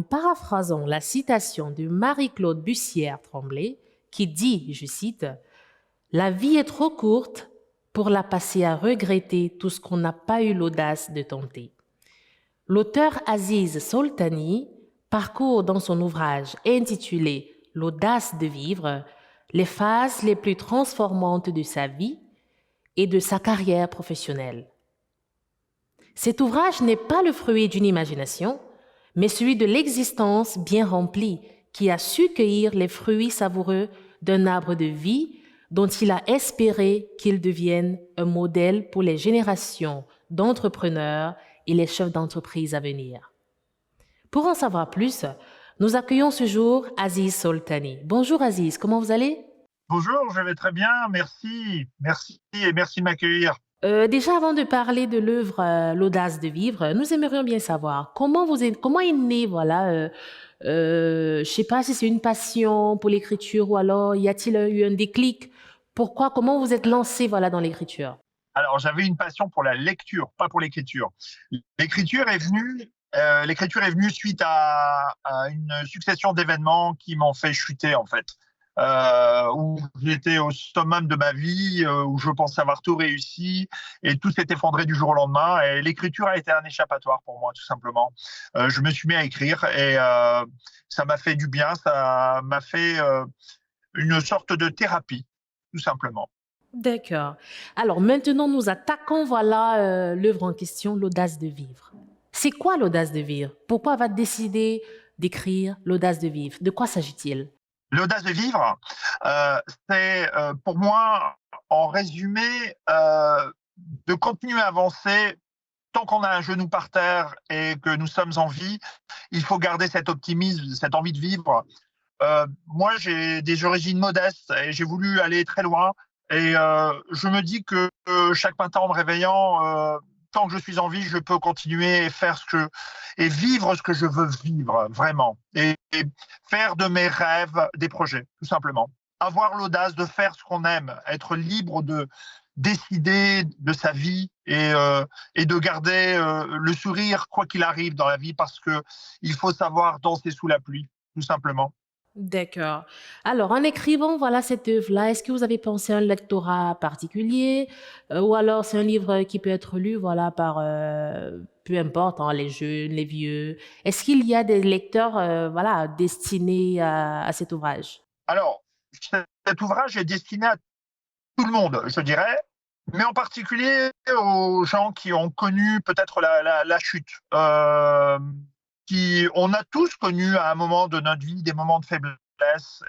en paraphrasant la citation de Marie-Claude Bussière-Tremblay qui dit, je cite, La vie est trop courte pour la passer à regretter tout ce qu'on n'a pas eu l'audace de tenter. L'auteur Aziz Soltani parcourt dans son ouvrage intitulé L'audace de vivre les phases les plus transformantes de sa vie et de sa carrière professionnelle. Cet ouvrage n'est pas le fruit d'une imagination, mais celui de l'existence bien remplie qui a su cueillir les fruits savoureux d'un arbre de vie dont il a espéré qu'il devienne un modèle pour les générations d'entrepreneurs et les chefs d'entreprise à venir. Pour en savoir plus, nous accueillons ce jour Aziz Soltani. Bonjour Aziz, comment vous allez? Bonjour, je vais très bien, merci. Merci et merci de m'accueillir. Déjà, avant de parler de l'œuvre L'audace de vivre, nous aimerions bien savoir comment est né, je sais pas si c'est une passion pour l'écriture ou alors y a-t-il eu un déclic? Comment vous êtes lancé, dans l'écriture? Alors, j'avais une passion pour la lecture, pas pour l'écriture. L'écriture est venue suite à une succession d'événements qui m'ont fait chuter, en fait. Où j'étais au summum de ma vie, où je pensais avoir tout réussi, et tout s'est effondré du jour au lendemain. Et l'écriture a été un échappatoire pour moi, tout simplement. Je me suis mis à écrire et ça m'a fait du bien, ça m'a fait une sorte de thérapie, tout simplement. D'accord. Alors maintenant, nous attaquons, l'œuvre en question, L'audace de vivre. C'est quoi l'audace de vivre? Pourquoi avoir décidé d'écrire L'audace de vivre? De quoi s'agit-il? L'audace de vivre, c'est pour moi, en résumé, de continuer à avancer tant qu'on a un genou par terre et que nous sommes en vie. Il faut garder cet optimisme, cette envie de vivre. Moi, j'ai des origines modestes et j'ai voulu aller très loin. Et je me dis que chaque matin en me réveillant, tant que je suis en vie, je peux continuer et et vivre ce que je veux vivre vraiment. Et faire de mes rêves des projets, tout simplement. Avoir l'audace de faire ce qu'on aime, être libre de décider de sa vie et de garder le sourire quoi qu'il arrive dans la vie parce que il faut savoir danser sous la pluie, tout simplement. D'accord. Alors, en écrivant, cette œuvre-là, est-ce que vous avez pensé à un lectorat particulier, ou alors c'est un livre qui peut être lu, par, peu importe, hein, les jeunes, les vieux. Est-ce qu'il y a des lecteurs, destinés à cet ouvrage? Alors, cet ouvrage est destiné à tout le monde, je dirais, mais en particulier aux gens qui ont connu peut-être la chute. On a tous connu à un moment de notre vie des moments de faiblesse.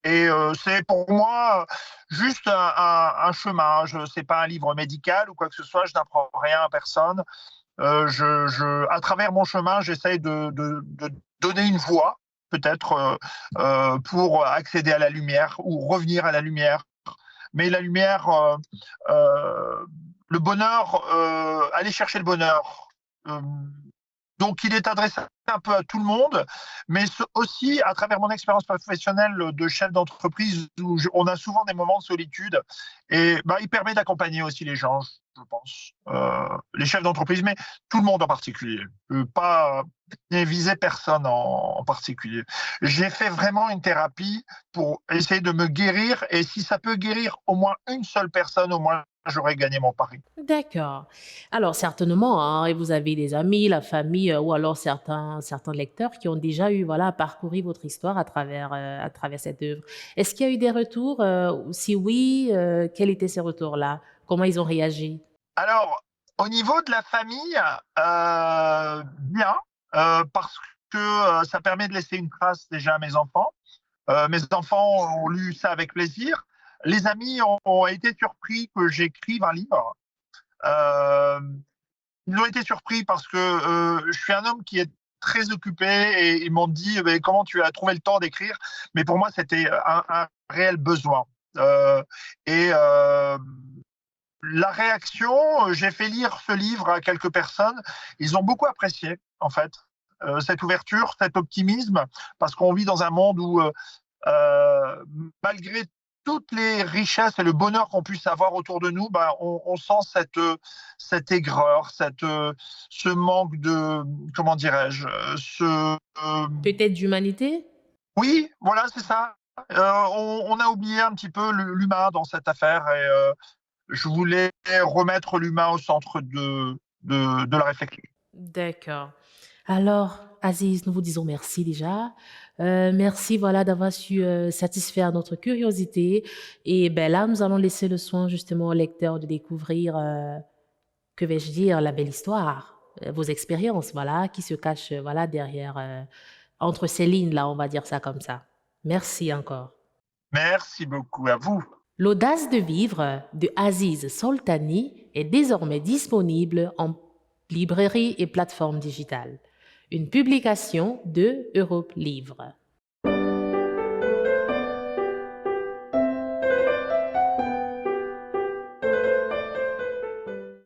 C'est pour moi juste un chemin. C'est pas un livre médical ou quoi que ce soit. Je n'apprends rien à personne. À travers mon chemin, j'essaye de donner une voie, peut-être, pour accéder à la lumière ou revenir à la lumière. Mais la lumière, le bonheur, aller chercher le bonheur. Euh, donc, il est adressé un peu à tout le monde, mais aussi à travers mon expérience professionnelle de chef d'entreprise où on a souvent des moments de solitude et il permet d'accompagner aussi les gens, je pense, les chefs d'entreprise, mais tout le monde en particulier. Pas viser personne en particulier. J'ai fait vraiment une thérapie pour essayer de me guérir et si ça peut guérir au moins une seule personne, au moins j'aurais gagné mon pari. D'accord. Alors certainement, hein, et vous avez des amis, la famille, ou alors certains lecteurs qui ont déjà eu, parcouru votre histoire à travers cette œuvre. Est-ce qu'il y a eu des retours? Si oui, quels étaient ces retours-là? Comment ils ont réagi? Alors, au niveau de la famille, bien, parce que ça permet de laisser une trace déjà à mes enfants. Mes enfants ont lu ça avec plaisir. Les amis ont été surpris que j'écrive un livre. Euh, Ils ont été surpris parce que je suis un homme qui est très occupé et ils m'ont dit comment tu as trouvé le temps d'écrire. Mais pour moi, c'était un réel besoin. Et la réaction, j'ai fait lire ce livre à quelques personnes. Ils ont beaucoup apprécié, en fait, cette ouverture, cet optimisme, parce qu'on vit dans un monde où, malgré toutes les richesses et le bonheur qu'on puisse avoir autour de nous, ben, on sent cette aigreur, ce manque de, comment dirais-je, Peut-être d'humanité? oui, voilà, c'est ça. On a oublié un petit peu l'humain dans cette affaire et je voulais remettre l'humain au centre de la réflexion. D'accord. Alors, Aziz, nous vous disons merci déjà. Merci, voilà, d'avoir su satisfaire notre curiosité. Et ben là, nous allons laisser le soin justement au lecteur de découvrir, que vais-je dire, la belle histoire, vos expériences, voilà, qui se cachent, voilà, derrière, entre ces lignes-là, on va dire ça comme ça. Merci encore. Merci beaucoup à vous. L'audace de vivre de Aziz Soltani est désormais disponible en librairie et plateforme digitale. Une publication de Europe Livre.